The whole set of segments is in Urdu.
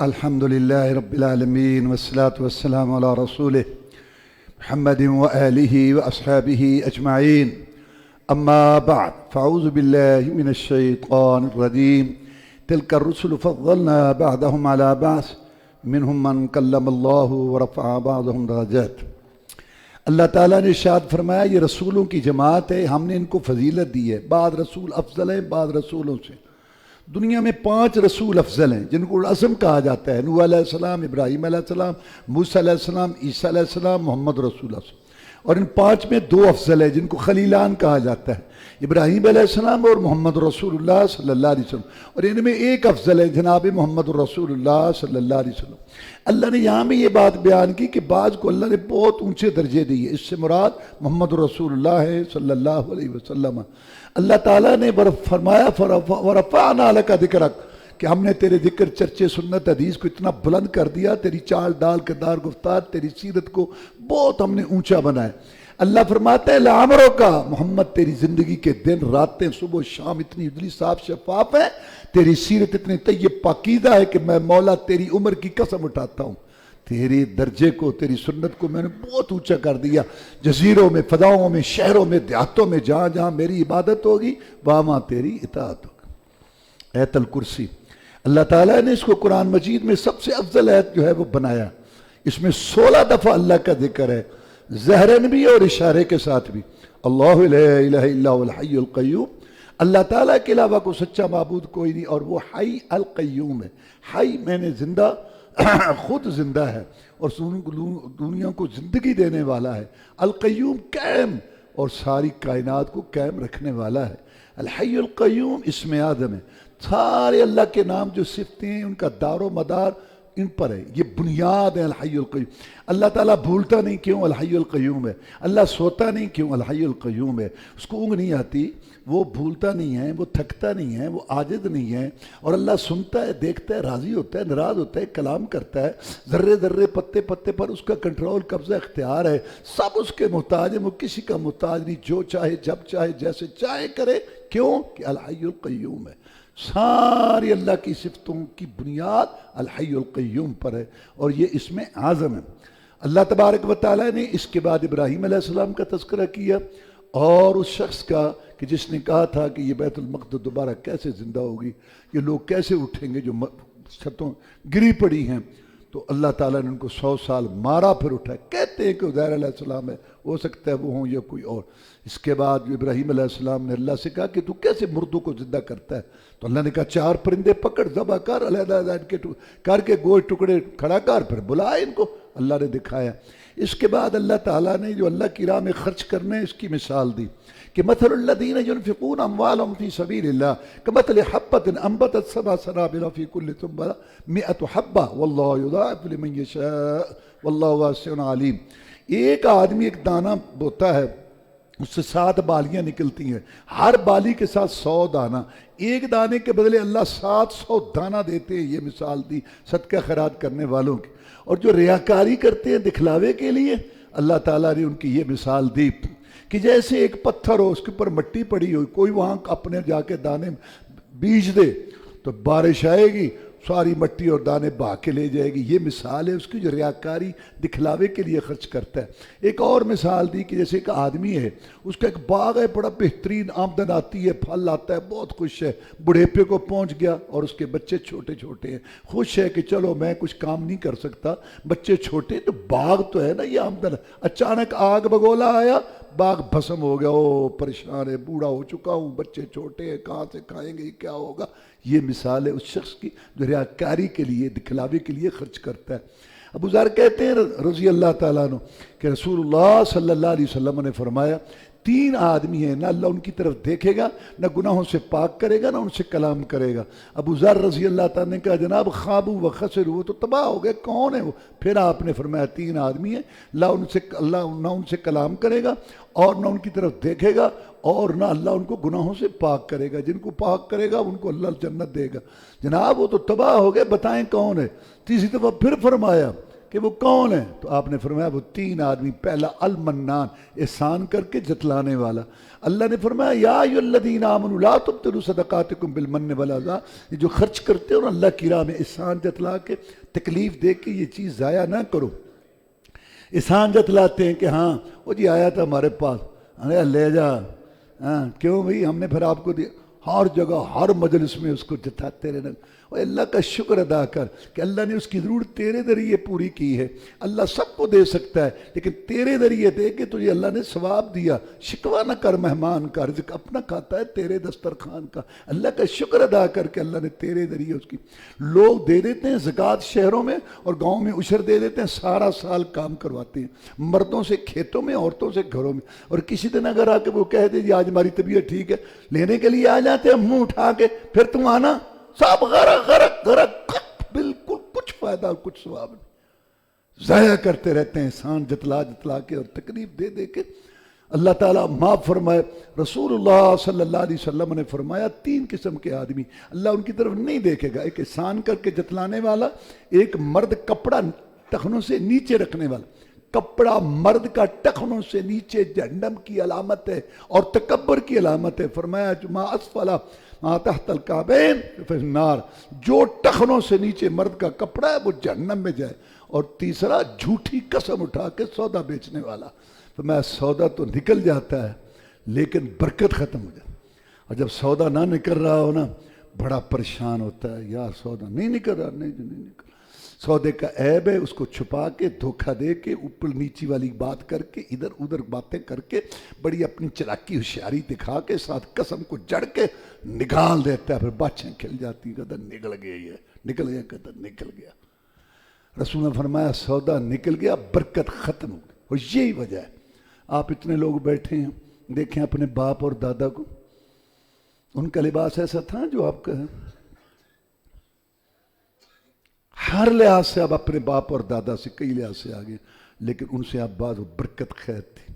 الحمدللہ رب العالمین والصلاة والسلام علی رسولہ محمد وآلہ واصحابہ اجمعین اما بعد فاعوذ باللہ من الشیطان الرجیم تلک الرسل فضلنا بعضهم على بعض منهم من کلم اللہ ورفع بعضهم درجات۔ اللہ تعالیٰ نے ارشاد فرمایا یہ رسولوں کی جماعت ہے، ہم نے ان کو فضیلت دی ہے، بعض رسول افضل ہیں بعض رسولوں سے۔ دنیا میں 5 رسول افضل ہیں جن کو العزم کہا جاتا ہے، نوح علیہ السلام، ابراہیم علیہ السلام، موسیٰ علیہ السلام، عیسیٰ علیہ السلام، محمد رسول اللہ۔ اور ان 5 میں 2 افضل ہیں جن کو خلیلان کہا جاتا ہے، ابراہیم علیہ السلام اور محمد رسول اللہ صلی اللہ علیہ وسلم۔ اور ان میں ایک افضل ہے جناب محمد رسول اللہ صلی اللہ علیہ وسلم۔ اللہ نے یہاں میں یہ بات بیان کی کہ بعض کو اللہ نے بہت اونچے درجے دیے، اس سے مراد محمد رسول اللہ ہے صلی اللہ علیہ وسلم۔ اللہ تعالیٰ نے فرمایا وَرَفَعْنَا لَكَ ذِكْرَكَ کہ ہم نے تیرے ذکر، چرچے، سنت، حدیث کو اتنا بلند کر دیا، تیری چال ڈال، کردار، گفتار، تیری سیرت کو بہت ہم نے اونچا بنایا۔ اللہ فرماتا ہے لَعَمْرُكَ محمد تیری زندگی کے دن، راتیں، صبح و شام اتنی اجلی صاف شفاف ہے، تیری سیرت اتنی طیب پاکیزہ ہے کہ میں مولا تیری عمر کی قسم اٹھاتا ہوں، تیرے درجے کو، تیری سنت کو میں نے بہت اونچا کر دیا۔ جزیروں میں، فضاؤں میں، شہروں میں، دیہاتوں میں، جہاں جہاں میری عبادت ہوگی وہاں تیری اطاعت ہوگی۔ ایت الکرسی اللہ تعالیٰ نے اس کو قرآن مجید میں سب سے افضل ایت جو ہے وہ بنایا۔ اس میں 16 دفعہ اللہ کا ذکر ہے، ظاہراً بھی اور اشارے کے ساتھ بھی۔ اللہ لا الہ الا هو الحی القیوم، اللہ تعالیٰ کے علاوہ کو سچا معبود کوئی نہیں، اور وہ حی القیوم ہے۔ حی میں نے زندہ، خود زندہ ہے اور دنیا کو زندگی دینے والا ہے۔ القیوم قائم اور ساری کائنات کو قائم رکھنے والا ہے۔ الحی القیوم اسم اعظم ہے۔ سارے اللہ کے نام جو صفتیں ہیں ان کا دار و مدار ان پر ہے، یہ بنیاد ہے الحی القیوم۔ اللہ تعالیٰ بھولتا نہیں، کیوں؟ الحی القیوم ہے۔ اللہ سوتا نہیں، کیوں؟ الحی القیوم ہے۔ اس کو اونگ نہیں آتی، وہ بھولتا نہیں ہے، وہ تھکتا نہیں ہے، وہ عاجز نہیں ہے۔ اور اللہ سنتا ہے، دیکھتا ہے، راضی ہوتا ہے، ناراض ہوتا ہے، کلام کرتا ہے، ذرے ذرے، پتے پتے پر اس کا کنٹرول، قبضہ، اختیار ہے۔ سب اس کے محتاج ہیں، وہ کسی کا محتاج نہیں، جو چاہے، جب چاہے، جیسے چاہے کرے۔ کیوں؟ کہ الحی القیوم ہے۔ ساری اللہ کی صفتوں کی بنیاد الحی القیوم پر ہے، اور یہ اس میں اعظم ہے۔ اللہ تبارک و تعالیٰ نے اس کے بعد ابراہیم علیہ السلام کا تذکرہ کیا، اور اس شخص کا کہ جس نے کہا تھا کہ یہ بیت المقدس دوبارہ کیسے زندہ ہوگی، یہ لوگ کیسے اٹھیں گے جو چھتوں گری پڑی ہیں۔ تو اللہ تعالیٰ نے ان کو 100 سال مارا، پھر اٹھا۔ کہتے ہیں کہ عزیر علیہ السلام ہے، ہو سکتا ہے وہ ہوں یا کوئی اور۔ اس کے بعد ابراہیم علیہ السلام نے اللہ سے کہا کہ تو کیسے مردوں کو زندہ کرتا ہے؟ تو اللہ نے کہا 4 پرندے پکڑ، ذبح کر، علیحدہ علیحدہ کر کے گوشت ٹکڑے کھڑا کر، پھر بلا ان کو۔ اللہ نے دکھایا۔ اس کے بعد اللہ تعالیٰ نے جو اللہ کی راہ میں خرچ کرنے اس کی مثال دی کہ مثل الذین ينفقون اموالهم فی سبیل اللہ کمثل حبۃ انبتت 7 سنابل فی کل سنبلۃ 100 حبۃ واللہ یضاعف لمن یشاء واللہ واسع علیم۔ ایک آدمی ایک دانہ بوتا ہے، اس سے 7 بالیاں نکلتی ہیں، ہر بالی کے ساتھ 100 دانہ، ایک دانے کے بدلے اللہ 700 دانہ دیتے ہیں۔ یہ مثال دی صدقہ خیرات کرنے والوں کی۔ اور جو ریاکاری کرتے ہیں دکھلاوے کے لیے، اللہ تعالیٰ نے ان کی یہ مثال دی کہ جیسے ایک پتھر ہو، اس کے اوپر مٹی پڑی ہو، کوئی وہاں اپنے جا کے دانے بیج دے تو بارش آئے گی، ساری مٹی اور دانے بہا کے لے جائے گی۔ یہ مثال ہے اس کی جو ریاکاری دکھلاوے کے لیے خرچ کرتا ہے۔ ایک اور مثال دی کہ جیسے ایک آدمی ہے، اس کا ایک باغ ہے، بڑا بہترین آمدن آتی ہے، پھل آتا ہے، بہت خوش ہے، بڑھیپے کو پہنچ گیا اور اس کے بچے چھوٹے چھوٹے ہیں، خوش ہے کہ چلو میں کچھ کام نہیں کر سکتا، بچے چھوٹے، تو باغ تو ہے نا، یہ آمدن۔ اچانک آگ بگولا آیا، باغ بھسم ہو گیا، او پریشان ہے، بوڑھا ہو چکا ہوں، بچے چھوٹے ہیں، کہاں سے کھائیں گے، کیا ہوگا۔ یہ مثال ہے اس شخص کی جو ریاکاری کے لیے، دکھلاوے کے لیے خرچ کرتا ہے۔ ابو ذر کہتے ہیں رضی اللہ تعالیٰ عنہ کہ رسول اللہ صلی اللہ علیہ وسلم نے فرمایا 3 آدمی ہیں، نہ اللہ ان کی طرف دیکھے گا، نہ گناہوں سے پاک کرے گا، نہ ان سے کلام کرے گا۔ ابو ذر رضی اللہ تعالیٰ نے کہا جناب خابوا و خسروا، وہ تو تباہ ہو گئے، کون ہے وہ؟ پھر آپ نے فرمایا 3 آدمی ہیں، اللہ نہ ان سے کلام کرے گا اور نہ ان کی طرف دیکھے گا، اور نہ اللہ ان کو گناہوں سے پاک کرے گا۔ جن کو پاک کرے گا ان کو اللہ جنت دے گا۔ جناب وہ تو تباہ ہو گئے، بتائیں کون ہے؟ تیسری دفعہ پھر فرمایا کہ وہ کون ہے؟ تو آپ نے فرمایا وہ 3 آدمی. پہلا المنان، احسان کر کے جتلانے والا. اللہ نے فرمایا یا ایھا الذین آمنوا لا تبطلوا صدقاتکم بالمن والاذی، یہ جو خرچ کرتے ہو نا اللہ کی راہ میں احسان جتلا کے، تکلیف دے کے، یہ چیز ضائع نہ کرو. احسان جتلاتے ہیں کہ ہاں وہ جی آیا تھا ہمارے پاس، ارے لے جا. ہاں کیوں بھائی، ہم نے پھر آپ کو دیا. ہر جگہ ہر مجلس میں اس کو جتاتے رہنا. اور اللہ کا شکر ادا کر کہ اللہ نے اس کی ضرورت تیرے ذریعے پوری کی ہے. اللہ سب کو دے سکتا ہے لیکن تیرے ذریعے دے کے تجھے اللہ نے ثواب دیا. شکوہ نہ کر مہمان کا، رزق اپنا کھاتا ہے تیرے دسترخوان کا. اللہ کا شکر ادا کر کے اللہ نے تیرے ذریعے اس کی. لوگ دے دیتے ہیں زکوٰۃ شہروں میں اور گاؤں میں عشر دے دیتے ہیں، سارا سال کام کرواتے ہیں مردوں سے کھیتوں میں، عورتوں سے گھروں میں. اور کسی دن اگر آ کے وہ کہہ دے جی آج ہماری طبیعت ٹھیک ہے، لینے کے لیے آ جاتے ہیں منہ اٹھا کے، پھر تم آنا سب غرق غرق غرق، بالکل کچھ فائدہ اور کچھ ثواب نہیں. ضائع کرتے رہتے ہیں احسان جتلا جتلا کے اور تکلیف دے دے کے. اللہ تعالیٰ معاف فرمائے. رسول اللہ صلی اللہ علیہ وسلم نے فرمایا 3 قسم کے آدمی اللہ ان کی طرف نہیں دیکھے گا. ایک احسان کر کے جتلانے والا، ایک مرد کپڑا ٹخنوں سے نیچے رکھنے والا. کپڑا مرد کا ٹخنوں سے نیچے جہنم کی علامت ہے اور تکبر کی علامت ہے. فرمایا ما اسفل ما تحت الکعبین فی النار، جو ٹخنوں سے نیچے مرد کا کپڑا ہے وہ جہنم میں جائے. اور تیسرا جھوٹی قسم اٹھا کے سودا بیچنے والا. فرمایا سودا تو نکل جاتا ہے لیکن برکت ختم ہو جاتی. اور جب سودا نہ نکل رہا ہو نا بڑا پریشان ہوتا ہے، یار سودا نہیں نکل رہا، نہیں نکل. سودے کا عیب ہے، اس کو چھپا کے دھوکہ دے کے اوپر نیچی والی بات کر کے ادھر ادھر باتیں کر کے بڑی اپنی چلاکی ہوشیاری دکھا کے ساتھ قسم کو جڑ کے نکال دیتا ہے. پھر باتیں کھل جاتی، کہتا نکل گیا، یہ نکل گیا، کہتا نکل گیا. رسول نے فرمایا سودا نکل گیا، برکت ختم ہو گئی. اور یہی وجہ ہے آپ اتنے لوگ بیٹھے ہیں، دیکھیں اپنے باپ اور دادا کو، ان کا لباس ایسا تھا جو آپ کا ہے. ہر لحاظ سے آپ اپنے باپ اور دادا سے کئی لحاظ سے آگے، لیکن ان سے آپ بعض برکت خیر تھی،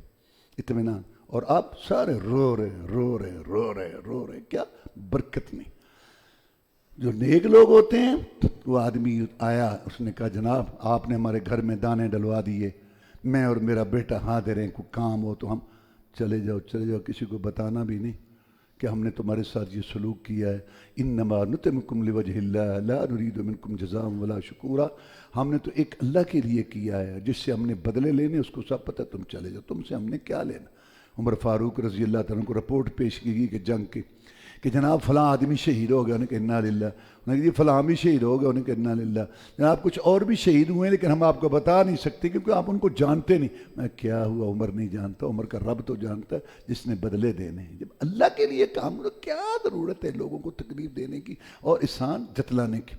اطمینان. اور آپ سارے رو رہے رو رہے رو رہے رو رہے، کیا برکت نہیں. جو نیک لوگ ہوتے ہیں وہ آدمی آیا، اس نے کہا جناب آپ نے ہمارے گھر میں دانے ڈلوا دیے، میں اور میرا بیٹا حاضر ہیں، کوئی کام ہو تو ہم چلے جاؤ، کسی کو بتانا بھی نہیں کہ ہم نے تمہارے ساتھ یہ سلوک کیا ہے. انما نطعمکم لوجہ اللہ لا نرید منکم جزاء ولا شکورا. ہم نے تو ایک اللہ کے لیے کیا ہے، جس سے ہم نے بدلے لینے اس کو سب پتہ. تم چلے جاؤ، تم سے ہم نے کیا لینا. عمر فاروق رضی اللہ تعالیٰ کو رپورٹ پیش کی گئی کہ جنگ کی، کہ جناب فلاں آدمی شہید ہو گیا. انہیں کہ انا للہ. انہیں کہ فلاں بھی شہید ہو گیا. انہیں کہ انا للہ. جناب کچھ اور بھی شہید ہوئے ہیں لیکن ہم آپ کو بتا نہیں سکتے کیونکہ آپ ان کو جانتے نہیں. میں کیا ہوا، عمر نہیں جانتا، عمر کا رب تو جانتا ہے جس نے بدلے دینے ہیں. جب اللہ کے لیے کام کرو، کیا ضرورت ہے لوگوں کو تکلیف دینے کی اور احسان جتلانے کی.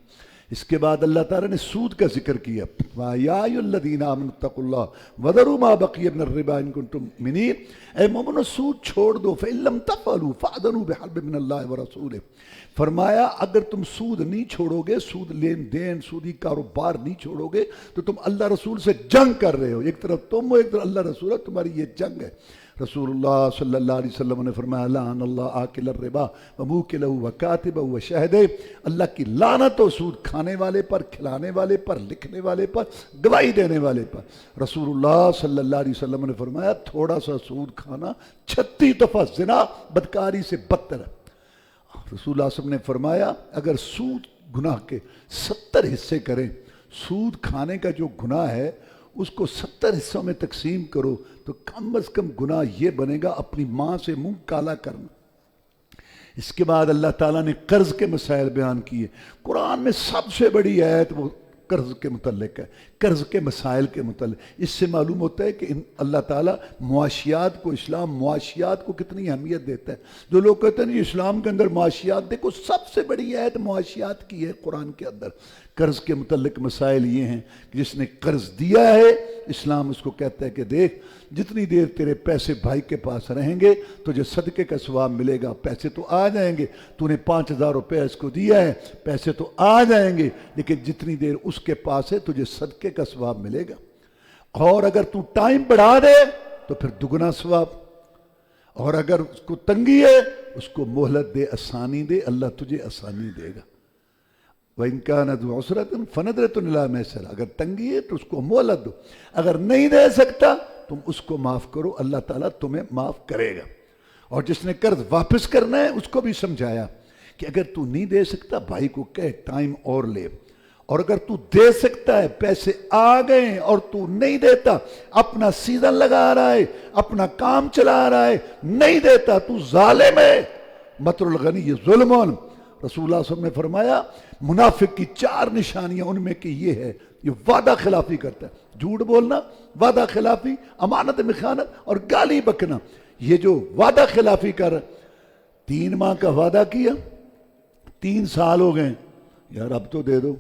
اس کے بعد اللہ تعالیٰ نے سود کا ذکر کیا. یا ایھا الذین آمنوا اتقوا اللہ وذروا ما بقی من الربا ان کنتم مؤمنین. اے مومنو سود چھوڑ دو، فإن لم تفعلوا فأذنوا بحرب من اللہ ورسولہ. فرمایا اگر تم سود نہیں چھوڑو گے، سود لین دین، سودی کاروبار نہیں چھوڑو گے تو تم اللہ رسول سے جنگ کر رہے ہو. ایک طرف تم ہو، ایک طرف اللہ رسول ہے، تمہاری یہ جنگ ہے. رسول اللہ صلی اللہ علیہ وسلم نے فرمایا لعن اللہ آکل الربا وموکلہ وکاتبہ وشہدہ. اللہ کی لعنت ہو سود کھانے والے پر، کھلانے والے پر، لکھنے والے پر، گواہی دینے والے پر. رسول اللہ صلی اللہ علیہ وسلم نے فرمایا تھوڑا سا سود کھانا 36 دفعہ زنا بدکاری سے بدتر ہے. رسول اللہ صلی اللہ علیہ وسلم نے فرمایا اگر سود گناہ کے 70 حصے کریں، سود کھانے کا جو گناہ ہے اس کو 70 حصوں میں تقسیم کرو تو کم از کم گناہ یہ بنے گا اپنی ماں سے منہ کالا کرنا. اس کے بعد اللہ تعالیٰ نے قرض کے مسائل بیان کیے. قرآن میں سب سے بڑی آیت وہ قرض کے متعلق ہے، قرض کے مسائل کے متعلق. اس سے معلوم ہوتا ہے کہ اللہ تعالیٰ معاشیات کو، اسلام معاشیات کو کتنی اہمیت دیتا ہے. جو لوگ کہتے ہیں اسلام کے اندر معاشیات، دیکھو سب سے بڑی آیت معاشیات کی ہے قرآن کے اندر. قرض کے متعلق مسائل یہ ہیں کہ جس نے قرض دیا ہے اسلام اس کو کہتا ہے کہ دیکھ جتنی دیر تیرے پیسے بھائی کے پاس رہیں گے تجھے صدقے کا ثواب ملے گا. پیسے تو آ جائیں گے، تو نے 5000 روپے اس کو دیا ہے، پیسے تو آ جائیں گے لیکن جتنی دیر اس کے پاس ہے تجھے صدقے کا ثواب ملے گا. اور اگر تو ٹائم بڑھا دے تو پھر دگنا ثواب. اور اگر اس کو تنگی ہے اس کو مہلت دے، آسانی دے، اللہ تجھے آسانی دے گا. وَإِنْ كَانَ ذُو عُسْرَةٍ فَنَظْرَةٌ إِلَىٰ مَيْسَرَةٍ، اگر تنگی ہے تو اس کو مہلت دو، اگر نہیں دے سکتا تم اس کو معاف کرو، اللہ تعالیٰ تمہیں معاف کرے گا۔ اور جس نے قرض واپس کرنا ہے اس کو بھی سمجھایا کہ اگر تو نہیں دے سکتا بھائی کو کہے ٹائم اور لے، اور اگر تو دے سکتا ہے پیسے آ گئے اور تو نہیں دیتا، اپنا سیزن لگا رہا ہے، اپنا کام چلا رہا ہے، نہیں دیتا، تو ظالم ہے۔ مطر الغنی یہ ظلم۔ رسول اللہ صلی اللہ علیہ وسلم نے فرمایا منافق کی 4 نشانیاں، ان میں کہ یہ ہے، یہ وعدہ خلافی کرتا ہے، جھوٹ بولنا، وعدہ خلافی، امانت میں خیانت اور گالی بکنا۔ یہ جو وعدہ خلافی کر 3 ماہ کا وعدہ کیا، 3 سال ہو گئے، یار اب تو دے دو،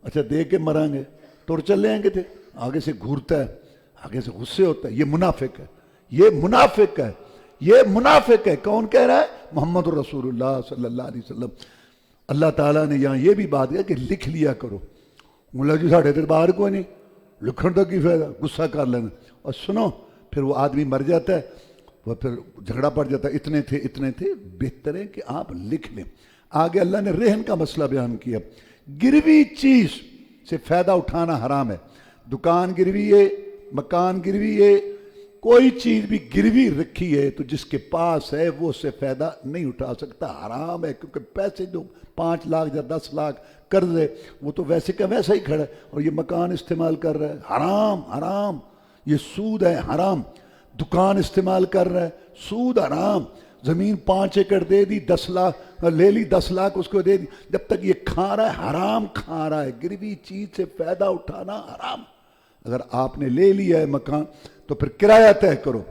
اچھا دے کے مریں گے، ٹور چل لیں گے تھے، آگے سے گھورتا ہے، آگے سے غصے ہوتا ہے، یہ منافق ہے، یہ منافق ہے، یہ منافق ہے۔ کون کہہ رہا ہے؟ محمد رسول اللہ صلی اللہ علیہ وسلم۔ اللہ تعالیٰ نے یہاں یہ بھی بات کیا کہ لکھ لیا کرو۔ مولا جی ساڑھے تک باہر کوئی نہیں، لکھن تو کی فائدہ، غصہ کر لینا۔ اور سنو، پھر وہ آدمی مر جاتا ہے، وہ پھر جھگڑا پڑ جاتا ہے، اتنے تھے، بہتر ہے کہ آپ لکھ لیں۔ آگے اللہ نے رہن کا مسئلہ بیان کیا۔ گروی چیز سے فائدہ اٹھانا حرام ہے۔ دکان گروی ہے، مکان گروی ہے، کوئی چیز بھی گروی رکھی ہے تو جس کے پاس ہے وہ اس سے فائدہ نہیں اٹھا سکتا، حرام ہے۔ کیونکہ پیسے جو 5 لاکھ یا 10 لاکھ قرض ہے وہ تو ویسے کا ویسا ہی کھڑا ہے، اور یہ مکان استعمال کر رہا ہے، حرام حرام، یہ سود ہے، حرام۔ دکان استعمال کر رہا ہے، سود، حرام۔ زمین 5 ایکڑ دے دی، 10 لاکھ لے لی، 10 لاکھ اس کو دے دی، جب تک یہ کھا رہا ہے حرام کھا رہا ہے۔ گروی چیز سے فائدہ اٹھانا حرام۔ اگر آپ نے لے لیا ہے مکان تو پھر کرایہ طے کرو،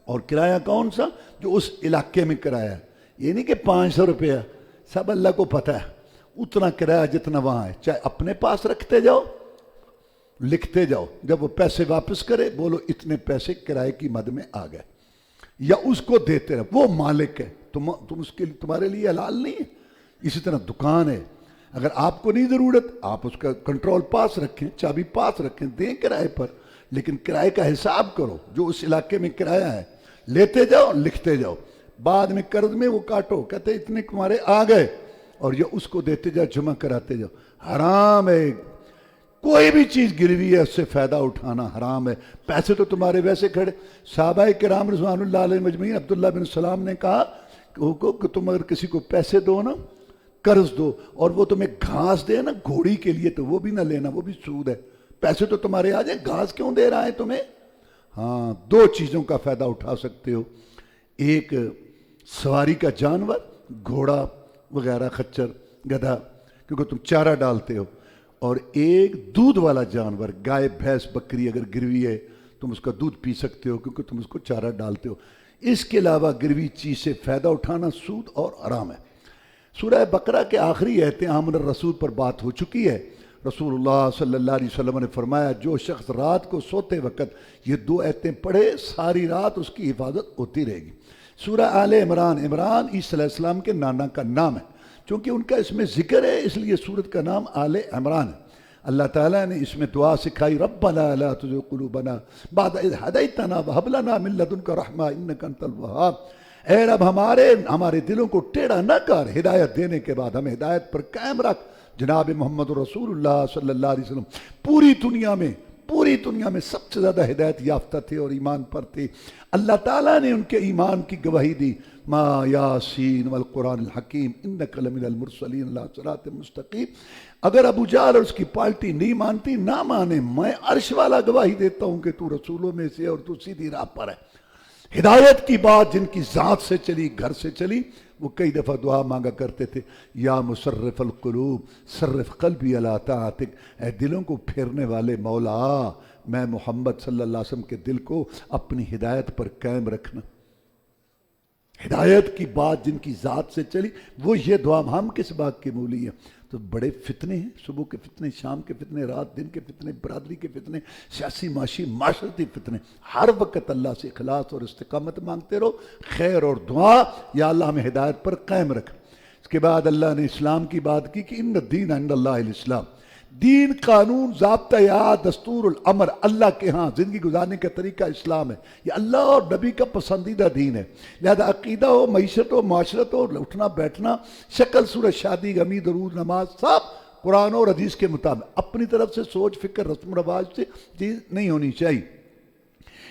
اور کرایہ کون سا؟ جو اس علاقے میں کرایہ ہے، یہ نہیں کہ 500 روپیہ، سب اللہ کو پتہ ہے، اتنا کرایہ جتنا وہاں ہے، چاہے اپنے پاس رکھتے جاؤ، لکھتے جاؤ، جب وہ پیسے واپس کرے بولو اتنے پیسے کرائے کی مد میں آ گئے، یا اس کو دیتے رہو، وہ مالک ہے، تم اس کے لیے، تمہارے لیے حلال نہیں ہے۔ اسی طرح دکان ہے، اگر آپ کو نہیں ضرورت آپ اس کا کنٹرول پاس رکھیں، چابی پاس رکھیں، دیں کرائے پر، لیکن کرائے کا حساب کرو، جو اس علاقے میں کرایہ ہے لیتے جاؤ، لکھتے جاؤ، بعد میں قرض میں وہ کاٹو، کہتے اتنے تمہارے آ گئے، اور یہ اس کو دیتے جاؤ، جمع کراتے جاؤ۔ حرام ہے، کوئی بھی چیز گروی ہے اس سے فائدہ اٹھانا حرام ہے۔ پیسے تو تمہارے ویسے کھڑے، صحابہ کرام رضوان اللہ علیہ مجمعین، عبداللہ بن سلام نے کہا کہ تم اگر کسی کو پیسے دو نا، قرض دو، اور وہ تمہیں گھاس دے نا گھوڑی کے لیے، تو وہ بھی نہ لینا، وہ بھی سود ہے۔ پیسے تو تمہارے آ جائیں، گھاس کیوں دے رہا ہے تمہیں؟ ہاں، 2 چیزوں کا فائدہ اٹھا سکتے ہو، ایک سواری کا جانور، گھوڑا وغیرہ، خچر، گدھا، کیونکہ تم چارہ ڈالتے ہو، اور ایک دودھ والا جانور، گائے، بھینس، بکری اگر گروی ہے تم اس کا دودھ پی سکتے ہو کیونکہ تم اس کو چارہ ڈالتے ہو۔ اس کے علاوہ گروی چیز سے فائدہ اٹھانا سود اور حرام ہے۔ سورہ بقرہ کے آخری آیتیں آمن الرسول پر بات ہو چکی ہے۔ رسول اللہ صلی اللہ علیہ وسلم نے فرمایا جو شخص رات کو سوتے وقت یہ 2 آیتیں پڑھے ساری رات اس کی حفاظت ہوتی رہے گی۔ سورہ آل عمران، عمران عیسیٰ علیہ السلام کے نانا کا نام ہے، چونکہ ان کا اس میں ذکر ہے اس لیے سورت کا نام آل عمران ہے۔ اللہ تعالیٰ نے اس میں دعا سکھائی، ربنا لا تزغ قلوبنا بعد اذ ہدیتنا وہب لنا من لدنک رحمہ انک انت الوہاب۔ اے رب ہمارے دلوں کو ٹیڑھا نہ کر، ہدایت دینے کے بعد ہمیں ہدایت پر قائم رکھ۔ جناب محمد رسول اللہ صلی اللہ علیہ وسلم پوری دنیا میں سب سے زیادہ ہدایت یافتہ تھے اور ایمان پر تھے۔ اللہ تعالیٰ نے ان کے ایمان کی گواہی دی، ما یاسین والقرآن الحکیم انک لمن المرسلین علی صراط مستقیم۔ اگر ابو جہل اور اس کی پارٹی نہیں مانتی، نہ مانے، میں عرش والا گواہی دیتا ہوں کہ تو رسولوں میں سے اور تو سیدھی راہ پر ہے۔ ہدایت کی بات جن کی ذات سے چلی، گھر سے چلی، وہ کئی دفعہ دعا مانگا کرتے تھے، یا مصرف القلوب صرف قلبی علی طاعتک، اے دلوں کو پھیرنے والے مولا، میں محمد صلی اللہ علیہ وسلم کے دل کو اپنی ہدایت پر قائم رکھنا۔ ہدایت کی بات جن کی ذات سے چلی، وہ یہ دعا، ہم کس بات کے مولی ہیں؟ تو بڑے فتنے ہیں، صبح کے فتنے، شام کے فتنے، رات دن کے فتنے، برادری کے فتنے، سیاسی معاشی معاشرتی فتنے۔ ہر وقت اللہ سے اخلاص اور استقامت مانگتے رہو، خیر اور دعا، یا اللہ ہمیں ہدایت پر قائم رکھ۔ اس کے بعد اللہ نے اسلام کی بات کی کہ ان الدین عند اللہ الاسلام، دین، قانون، ضابطہ یا دستور العمر، اللہ کے ہاں زندگی گزارنے کا طریقہ اسلام ہے، یہ اللہ اور نبی کا پسندیدہ دین ہے۔ لہذا عقیدہ ہو، معیشت ہو، معاشرت ہو، اٹھنا بیٹھنا، شکل صورت، شادی، غمی، درود، نماز، سب قرآن اور حدیث کے مطابق، اپنی طرف سے سوچ فکر رسم و رواج سے چیز نہیں ہونی چاہیے۔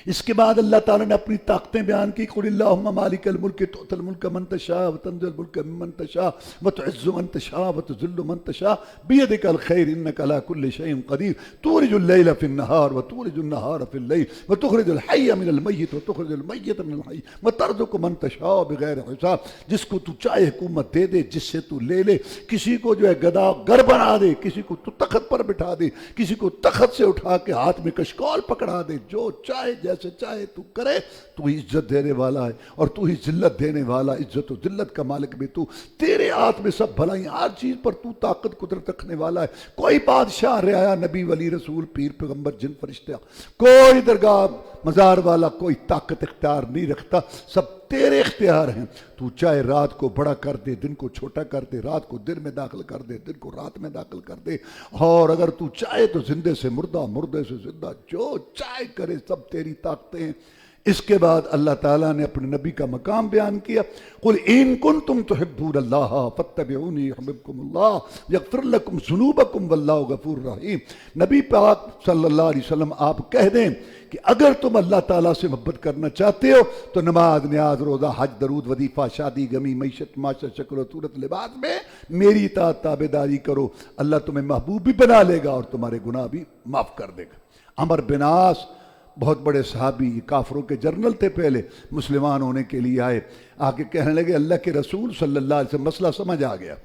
اس کے بعد اللہ تعالیٰ نے اپنی طاقتیں بیان کی، قل اللہم مالک الملک تؤتی الملک من تشاء وتنزع الملک ممن تشاء وتعز من تشاء وتذل من تشاء بیدک الخیر انک علی کل شیء قدیر تولج اللیل فی النہار وتولج النہار فی اللیل وتخرج الحی من المیت وتخرج المیت من الحی وترزق من تشاء بغیر حساب۔ جس کو تو چاہے حکومت دے دے، جس سے تو لے لے، کسی کو جو ہے گدا گر بنا دے، کسی کو تو تخت پر بٹھا دے، کسی کو تخت سے اٹھا کے ہاتھ میں کشکول پکڑا دے، جو چاہے جیسے چاہے تو کرے۔ تو ہی عزت دینے والا ہے اور تو ہی ذلت دینے والا، عزت و ذلت کا مالک بھی تو، تیرے ہاتھ میں سب بھلائی، ہر چیز پر تو طاقت قدرت رکھنے والا ہے۔ کوئی بادشاہ، رعایا، نبی، ولی، رسول، پیر، پیغمبر، جن، فرشتہ، کوئی درگاہ مزار والا کوئی طاقت اختیار نہیں رکھتا، سب تیرے اختیار ہیں۔ تو چاہے رات کو بڑا کر دے، دن کو چھوٹا کر دے، رات کو دن میں داخل کر دے، دن کو رات میں داخل کر دے، اور اگر تو چاہے تو زندے سے مردہ، مردے سے زندہ، جو چاہے کرے، سب تیری طاقتیں ہیں۔ اس کے بعد اللہ تعالیٰ نے اپنے نبی کا مقام بیان کیا، قل ان کنتم تحبون اللہ فاتبعونی یحببکم اللہ یغفر لکم ذنوبکم واللہ غفور رحیم۔ نبی پاک صلی اللہ علیہ وسلم آپ کہہ دیں کہ اگر تم اللہ تعالیٰ سے محبت کرنا چاہتے ہو تو نماز، نیاز، روزہ، حج، درود، وظیفہ، شادی، غمی، معیشت، معاشرت، شکل و صورت، لباس میں میری اطاعت، تابعداری کرو، اللہ تمہیں محبوب بھی بنا لے گا اور تمہارے گناہ بھی معاف کر دے گا۔ عمر بن عاص بہت بڑے صحابی، کافروں کے جنرل تھے، پہلے مسلمان ہونے کے لیے آئے، آگے کہنے لگے اللہ کے رسول صلی اللہ علیہ وسلم، مسئلہ سمجھ آ گیا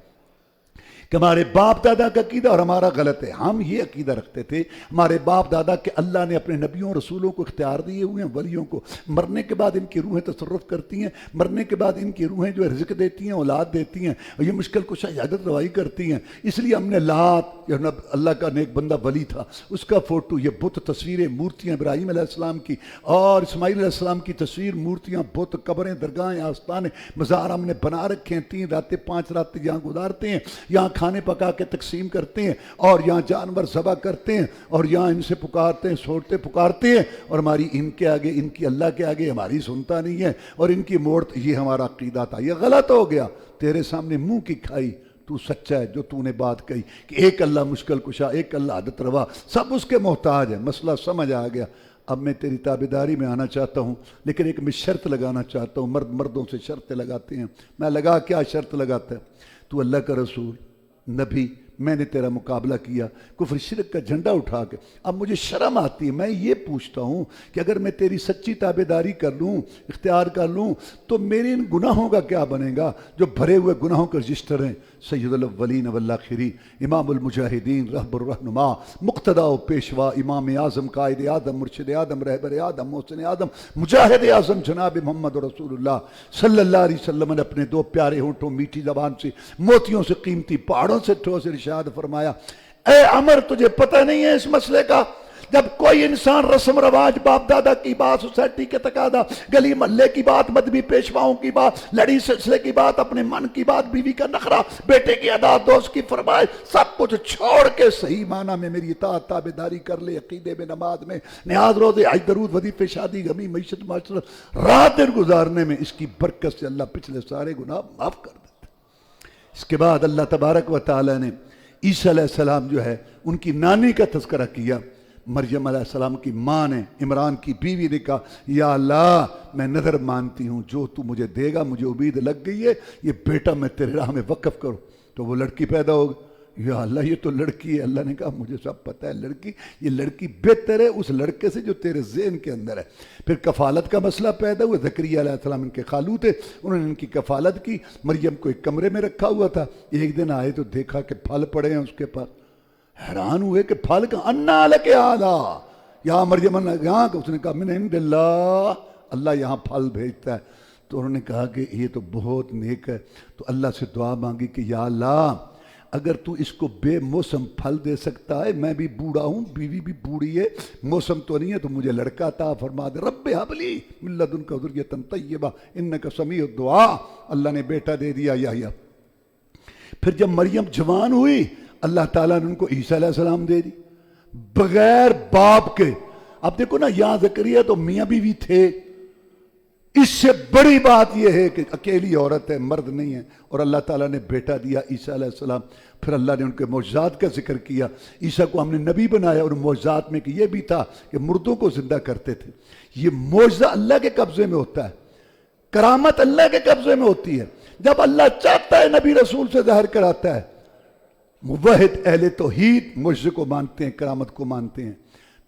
کہ ہمارے باپ دادا کا عقیدہ اور ہمارا غلط ہے۔ ہم یہ عقیدہ رکھتے تھے ہمارے باپ دادا کہ اللہ نے اپنے نبیوں رسولوں کو اختیار دیے ہوئے ہیں، ولیوں کو، مرنے کے بعد ان کی روحیں تصرف کرتی ہیں، مرنے کے بعد ان کی روحیں جو ہے رزق دیتی ہیں، اولاد دیتی ہیں، اور یہ مشکل کشا عیادت روائی کرتی ہیں۔ اس لیے ہم نے لات، یا اللہ کا نیک بندہ ولی تھا، اس کا فوٹو، یہ بت، تصویریں، مورتیاں ابراہیم علیہ السلام کی اور اسماعیل علیہ السلام کی تصویر، مورتیاں، بت، قبریں، درگاہیں، آستانے، مزار ہم نے بنا رکھے ہیں، 3 راتیں 5 راتیں یہاں گزارتے ہیں، یہاں کھانے پکا کے تقسیم کرتے ہیں، اور یہاں جانور ذبح کرتے ہیں، اور یہاں ان سے پکارتے ہیں، سوڑتے پکارتے ہیں، اور ہماری ان کے آگے، ان کی اللہ کے آگے ہماری سنتا نہیں ہے، اور ان کی موڑ، یہ ہمارا عقیدہ تھا۔ یہ غلط ہو گیا، تیرے سامنے منہ کی کھائی، تو سچا ہے جو تو نے بات کہی کہ ایک اللہ مشکل کشا، ایک اللہ عادت روا، سب اس کے محتاج ہے۔ مسئلہ سمجھ آ گیا۔ اب میں تیری تابعداری میں آنا چاہتا ہوں، لیکن ایک میں شرط لگانا چاہتا ہوں۔ مرد مردوں سے شرطیں لگاتے ہیں، میں لگا کیا شرط لگاتا ہے؟ تو اللہ کا رسول، نبی، میں نے تیرا مقابلہ کیا کفر شرک کا جھنڈا اٹھا کے، اب مجھے شرم آتی ہے، میں یہ پوچھتا ہوں کہ اگر میں تیری سچی تابعداری کر لوں، اختیار کر لوں، تو میرے ان گناہوں کا کیا بنے گا جو بھرے ہوئے گناہوں کے رجسٹر ہیں؟ سید الاولین والآخرین، امام المجاہدین، رہبر الرہنما، مقتدا و پیشوا، امام اعظم، قائد اعظم، مرشد اعظم، رہبر اعظم، محسن اعظم، مجاہد اعظم جناب محمد رسول اللہ صلی اللہ علیہ وسلم نے اپنے 2 پیارے ہونٹوں، میٹھی زبان سے، موتیوں سے قیمتی پہاڑوں سے ٹھوس ارشاد فرمایا، اے عمر تجھے پتہ نہیں ہے اس مسئلے کا؟ جب کوئی انسان رسم رواج، باپ دادا کی بات، سوسائٹی کے تقاضا، گلی محلے کی بات، مذہبی پیشواؤں کی بات، لڑی سلسلے کی بات، اپنے من کی بات، بیوی کا نخرہ، بیٹے کی ادا، دوست کی فرمائش، سب کچھ چھوڑ کے صحیح معنی میں میری اطاعت تابعداری کر لے، عقیدے میں، نماز میں، نیاز، روزے، حج، درود، وظیفے، شادی، غمی، معیشت، معاشرت، رات دن گزارنے میں، اس کی برکت سے اللہ پچھلے سارے گناہ معاف کر دیتا۔ اس کے بعد اللہ تبارک و تعالی نے عیسیٰ علیہ السلام جو ہے ان کی نانی کا تذکرہ کیا۔ مریم علیہ السلام کی ماں نے، عمران کی بیوی نے کہا، یا اللہ میں نظر مانتی ہوں جو تو مجھے دے گا، مجھے امید لگ گئی ہے، یہ بیٹا میں تیرے راہ میں وقف کروں تو وہ لڑکی پیدا ہوگی۔ یا اللہ یہ تو لڑکی ہے۔ اللہ نے کہا مجھے سب پتہ ہے لڑکی، یہ لڑکی بہتر ہے اس لڑکے سے جو تیرے ذہن کے اندر ہے۔ پھر کفالت کا مسئلہ پیدا ہوا۔ زکریا علیہ السلام ان کے خالو تھے، انہوں نے ان کی کفالت کی۔ مریم کو ایک کمرے میں رکھا ہوا تھا، ایک دن آئے تو دیکھا کہ پھل پڑے ہیں اس کے پاس، حیران ہوئے کہ پھل کا انا لک ھذا یا مریم، یہاں اس نے کہا من عند اللہ، اللہ یہاں پھل بھیجتا ہے۔ تو انہوں نے کہا کہ یہ تو بہت نیک ہے، تو اللہ سے دعا مانگی کہ یا اللہ اگر تو اس کو بے موسم پھل دے سکتا ہے، میں بھی بوڑھا ہوں، بیوی بھی بوڑھی ہے، موسم تو نہیں ہے، تو مجھے لڑکا عطا فرما دے، رب ھب لی من لدنک ذریۃ طیبہ انک سمیع الدعاء۔ اللہ نے بیٹا دے دیا یحییٰ۔ پھر جب مریم جوان ہوئی، اللہ تعالیٰ نے ان کو عیسیٰ علیہ السلام دے دی بغیر باپ کے۔ اب دیکھو نا، یہاں زکریا تو میاں بیوی تھے، اس سے بڑی بات یہ ہے کہ اکیلی عورت ہے، مرد نہیں ہے، اور اللہ تعالیٰ نے بیٹا دیا عیسیٰ علیہ السلام. پھر اللہ نے ان کے معجزات کا ذکر کیا. عیسیٰ کو ہم نے نبی بنایا، اور معجزات میں کہ یہ بھی تھا کہ مردوں کو زندہ کرتے تھے. یہ معجزہ اللہ کے قبضے میں ہوتا ہے، کرامت اللہ کے قبضے میں ہوتی ہے. جب اللہ چاہتا ہے نبی رسول سے ظاہر کراتا ہے. موحد اہل توحید معجزے کو مانتے ہیں، کرامت کو مانتے ہیں.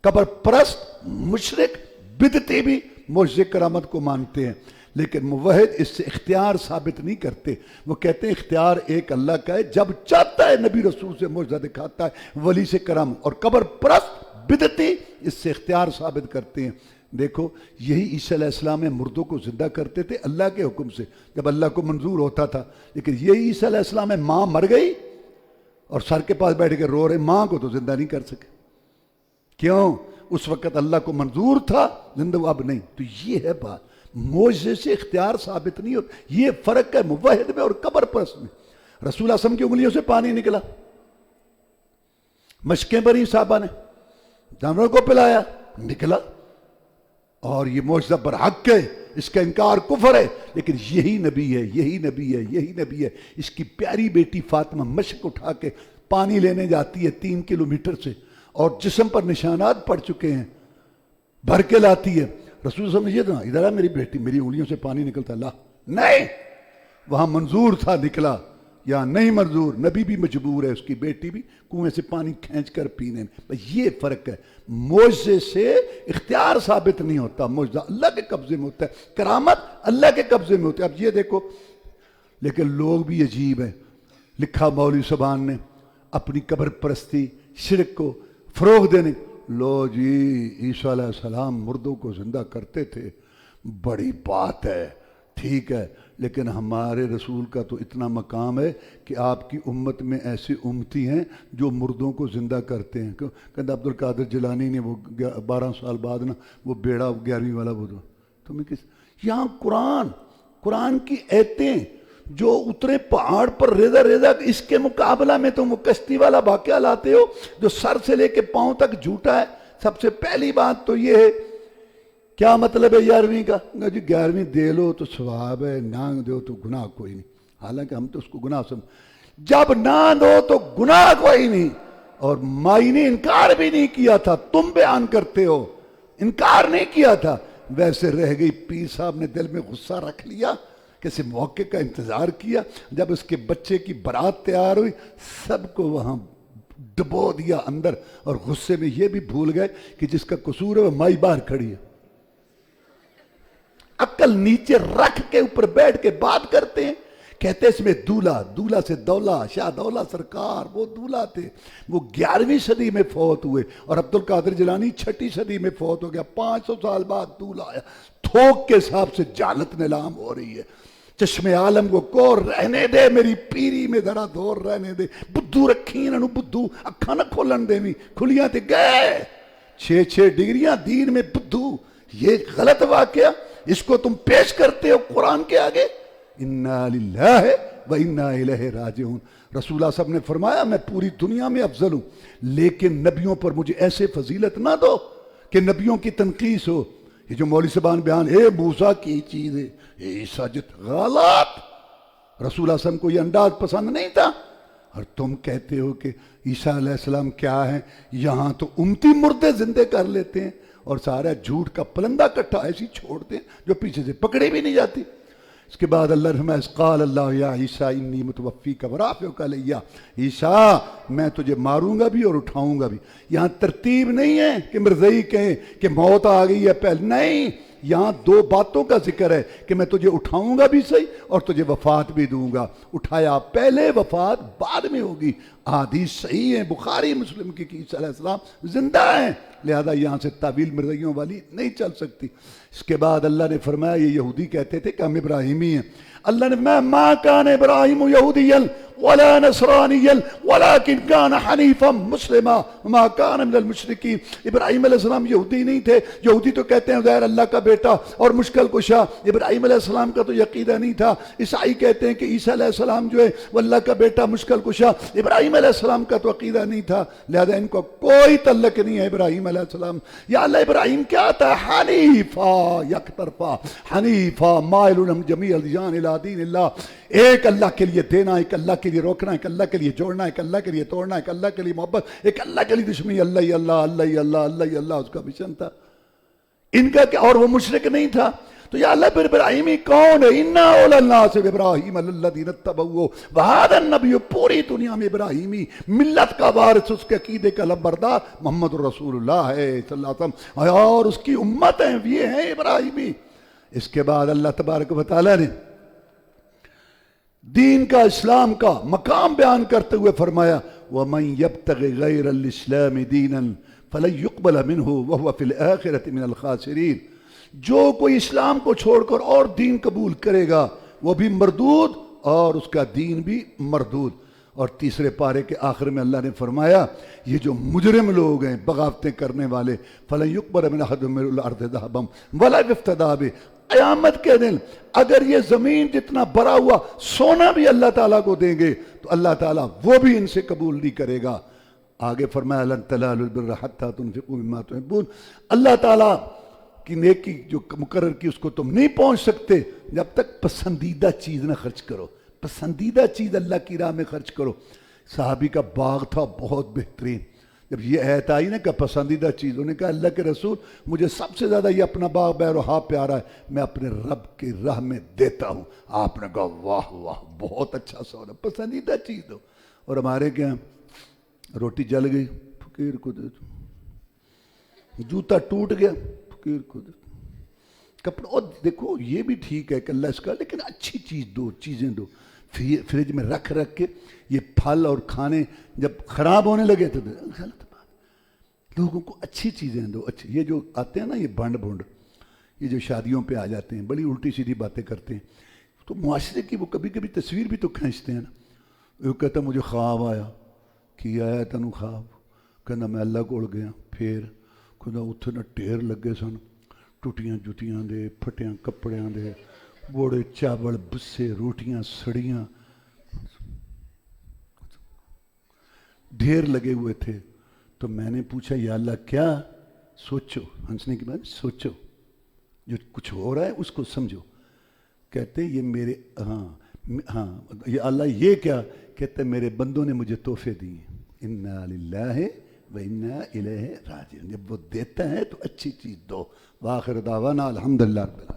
قبر پرست مشرک بدعتی بھی معجزے کرامت کو مانتے ہیں، لیکن موحد اس سے اختیار ثابت نہیں کرتے. وہ کہتے ہیں اختیار ایک اللہ کا ہے، جب چاہتا ہے نبی رسول سے معجزہ دکھاتا ہے، ولی سے کرامت. اور قبر پرست بدعتی اس سے اختیار ثابت کرتے ہیں. دیکھو یہی عیسیٰ علیہ السلام مردوں کو زندہ کرتے تھے اللہ کے حکم سے، جب اللہ کو منظور ہوتا تھا. لیکن یہی عیسیٰ علیہ السلام ماں مر گئی اور سر کے پاس بیٹھ کے رو رہے، ماں کو تو زندہ نہیں کر سکے. کیوں؟ اس وقت اللہ کو منظور تھا زندہ، اب نہیں. تو یہ ہے بات، معجزے سے اختیار ثابت نہیں ہوتا. یہ فرق ہے موحد میں اور قبر پرست میں. رسول اعظم کی انگلیوں سے پانی نکلا، مشقیں بری صحابہ نے، جانوروں کو پلایا، نکلا. اور یہ معجزہ برحق ہے، اس کا انکار کفر ہے. لیکن یہی نبی ہے، یہی نبی ہے، یہی نبی ہے. اس کی پیاری بیٹی فاطمہ مشق اٹھا کے پانی لینے جاتی ہے 3 کلومیٹر سے، اور جسم پر نشانات پڑ چکے ہیں، بھر کے لاتی ہے. رسول صلی اللہ علیہ وسلم نے یہ ادھر میری بیٹی، میری انگلیوں سے پانی نکلتا. اللہ نہیں، وہاں منظور تھا نکلا، یا نہیں منظور. نبی بھی مجبور ہے، اس کی بیٹی بھی کنویں سے پانی کھینچ کر پینے میں. یہ فرق ہے. معجزے سے اختیار ثابت نہیں ہوتا، معجزہ اللہ کے قبضے میں ہوتا ہے، کرامت اللہ کے قبضے میں ہوتا ہے. اب یہ دیکھو، لیکن لوگ بھی عجیب ہیں. لکھا مولوی صاحبان نے اپنی قبر پرستی شرک کو فروغ دینے. لو جی عیسیٰ علیہ السلام مردوں کو زندہ کرتے تھے، بڑی بات ہے، ٹھیک ہے، لیکن ہمارے رسول کا تو اتنا مقام ہے کہ آپ کی امت میں ایسی امتی ہیں جو مردوں کو زندہ کرتے ہیں. کہتا عبد القادر جیلانی نے وہ 12 سال بعد نا وہ بیڑا 11ویں والا وہ تمہیں کس یہاں قرآن کی ایتیں جو اترے پہاڑ پر ریزہ ریزہ، اس کے مقابلہ میں تم وہ کشتی والا واقعہ لاتے ہو جو سر سے لے کے پاؤں تک جھوٹا ہے. سب سے پہلی بات تو یہ ہے، کیا مطلب ہے 11ویں کا؟ جی 11ویں دے لو تو ثواب ہے، نہ دو تو گناہ کوئی نہیں. حالانکہ ہم تو اس کو گناہ سمجھ، جب نہ دو تو گناہ کوئی نہیں. اور مائی نے انکار بھی نہیں کیا تھا، تم بیان کرتے ہو، انکار نہیں کیا تھا. ویسے رہ گئی. پیر صاحب نے دل میں غصہ رکھ لیا، کسی موقع کا انتظار کیا. جب اس کے بچے کی برات تیار ہوئی، سب کو وہاں ڈبو دیا اندر، اور غصے میں یہ بھی بھول گئے کہ جس کا قصور ہے وہ مائی باہر کھڑی ہے. عقل نیچے رکھ کے اوپر بیٹھ کے بات کرتے ہیں. کہتے ہیں اس میں دولہ سے دولہ، شاہ دولہ سرکار وہ دولہ تھے، وہ 11ویں صدی میں فوت ہوئے، اور عبد القادر جیلانی 6 صدی میں فوت ہو گیا. 500 سال بعد دولہ آیا. تھوک کے حساب سے جہالت نیلام ہو رہی ہے. چشم عالم کو کور رہنے دے، میری پیری میں ذرا دور رہنے دے. بدھو رکھی انہوں بدھو اکھاں نہ کھولن دے، کھلیاں تے گئے 6 ڈگریاں دین میں بدھو. یہ غلط واقعہ، اس کو تم پیش کرتے ہو قرآن کے آگے. انا للہ و انا الیہ راجعون. رسول اللہ صلی اللہ علیہ وسلم نے فرمایا میں پوری دنیا میں افضل ہوں، لیکن نبیوں پر مجھے ایسے فضیلت نہ دو کہ نبیوں کی تنقیص ہو. یہ جو مولوی صاحبان بیان ہے موسیٰ کی چیز ہے، عیسیٰ غلط. رسول اللہ صلی اللہ علیہ وسلم کو یہ انداز پسند نہیں تھا. اور تم کہتے ہو کہ عیسیٰ علیہ السلام کیا ہیں، یہاں تو امتی مردے زندے کر لیتے ہیں، اور سارا جھوٹ کا پلندہ کٹھا ایسی چھوڑتے ہیں جو پیچھے سے پکڑی بھی نہیں جاتی. اس کے بعد اللہ نے فرمایا قال اللہ یا عیسیٰ انی متوفیک ورافعک الی. عیسیٰ میں تجھے ماروں گا بھی اور اٹھاؤں گا بھی. یہاں ترتیب نہیں ہے کہ مرزئی کہیں کہ موت آ گئی ہے پہلے، نہیں. یہاں 2 باتوں کا ذکر ہے کہ میں تجھے اٹھاؤں گا بھی صحیح اور تجھے وفات بھی دوں گا. اٹھایا پہلے، وفات بعد میں ہوگی. حدیث صحیح ہے بخاری مسلم کی کہ عیسیٰ علیہ السلام زندہ ہیں، لہذا یہاں سے تعویل مرزائیوں والی نہیں چل سکتی. اس کے بعد اللہ نے فرمایا یہ یہودی کہتے تھے کہ ہم ابراہیمی ہیں. اللہ نے فرمایا ما کان ابراہیم یہودیا ولا نصرانیا ولکن کان حنیفا مسلما وما کان من المشرکین. ابراہیم علیہ السلام یہودی نہیں تھے. یہودی تو کہتے ہیں عزیر اللہ کا بیٹا اور مشکل کشا. ابراہیم علیہ السلام کا تو عقیدہ نہیں تھا. عیسائی کہتے ہیں کہ عیسیٰ علیہ السلام جو ہے وہ اللہ کا بیٹا مشکل کشا. ابراہیم علیہ السلام کا تو عقیدہ نہیں تھا، لہذا ان کو کوئی تعلق نہیں ہے ابراہیم علیہ السلام۔ یا اللہ ابراہیم کیا تھا؟ حنیفا، یک طرفہ، حنیفا مائل جمیع الجان الی دین اللہ، ایک اللہ کے لیے دینا، ایک اللہ کے لیے روکنا، ایک اللہ کے لیے جوڑنا، ایک اللہ کے لیے توڑنا، ایک اللہ کے لیے محبت، ایک اللہ کے لیے دشمنی، اللہ ہی اللہ، اللہ ہی اللہ، اللہ ہی اللہ اس کا مشن تھا ان کا کہ، اور وہ مشرک نہیں تھا۔ تو یا اللہ پھر ابراہیمی کون ہے؟ اِنَّا أَوْلَى النَّاسِ بِإِبْرَاهِيمَ الَّذِينَ اتَّبَعُوهُ وَهَذَا النَّبِيُّ، پوری دنیا میں ابراہیمی ملت کا وارث، اس کے عقیدے کا لمبردار محمد رسول اللہ ہے صلی اللہ علیہ وسلم، اور اس کی امت ہیں، یہ ہیں ابراہیمی۔ اس کے بعد اللہ تبارک و تعالیٰ نے دین کا، اسلام کا مقام بیان کرتے ہوئے فرمایا وَمَنْ يَبْتَغِ غَيْرَ الْإِسْلَامِ دِينًا فَلَنْ يُقْبَلَ مِنْهُ وَهُوَ فِي الْآخِرَةِ مِنَ الْخَاسِرِينَ، جو کوئی اسلام کو چھوڑ کر اور دین قبول کرے گا وہ بھی مردود اور اس کا دین بھی مردود۔ اور تیسرے پارے کے آخر میں اللہ نے فرمایا یہ جو مجرم لوگ ہیں، بغاوتیں کرنے والے، فَلَنْ يُقْبَلَ مِنْ أَحَدٍ مِنَ الْأَرْضِ ذَهَبًا وَلَا يُفْتَدَىٰ بِهِ، قیامت کے دن اگر یہ زمین جتنا بھرا ہوا سونا بھی اللہ تعالیٰ کو دیں گے تو اللہ تعالیٰ وہ بھی ان سے قبول نہیں کرے گا۔ آگے فرمایا لَن تَنَالُوا الْبِرَّ حَتَّىٰ تُنْفِقُوا مِمَّا تُحِبُّونَ، اللہ تعالیٰ کی نیکی جو مقرر کی اس کو تم نہیں پہنچ سکتے جب تک پسندیدہ چیز نہ خرچ کرو، پسندیدہ چیز اللہ کی راہ میں خرچ کرو۔ صحابی کا باغ تھا بہت بہترین، جب یہ آیت آئی نا کہ پسندیدہ چیز، انہوں نے کہا اللہ کے رسول مجھے سب سے زیادہ یہ اپنا باغ بہروہا پیارا ہے، میں اپنے رب کی راہ میں دیتا ہوں۔ آپ نے کہا واہ واہ بہت اچھا سوال ہے، پسندیدہ چیز دو۔ اور ہمارے کیا روٹی جل گئی فقیر کو دے دو، جوتا ٹوٹ گیا فقیر کو دے دو، کپڑا، اور دیکھو یہ بھی ٹھیک ہے کہ اللہ اس کا، لیکن اچھی چیز دو، چیزیں دو۔ فریج میں رکھ کے یہ پھل اور کھانے جب خراب ہونے لگے تو غلط بات، لوگوں کو اچھی چیزیں دو، اچھی۔ یہ جو آتے ہیں نا یہ بھنڈ بھنڈ، یہ جو شادیوں پہ آ جاتے ہیں بڑی الٹی سیدھی باتیں کرتے ہیں، تو معاشرے کی وہ کبھی کبھی تصویر بھی تو کھینچتے ہیں نا۔ وہ کہتا مجھے خواب آیا، کی آیا تینوں خواب؟ کہنا میں اللہ کول گیا، پھر کہنا اتنے نہ ٹھیر لگے سن، ٹوٹیاں جتیاں دے، پھٹیاں کپڑیاں دے، بوڑے چاول بسے، روٹیاں سڑیاں، ڈھیر لگے ہوئے تھے۔ تو میں نے پوچھا یا اللہ کیا؟ سوچو، ہنسنے کی بات، سوچو جو کچھ ہو رہا ہے اس کو سمجھو۔ کہتے یہ میرے ہاں یا اللہ یہ کیا؟ کہتے میرے بندوں نے مجھے تحفے دیے، انا للہ و انا الیہ راجعون، جب وہ دیتا ہے تو اچھی چیز دو۔ وآخر دعوانا الحمدللہ رب العالمین۔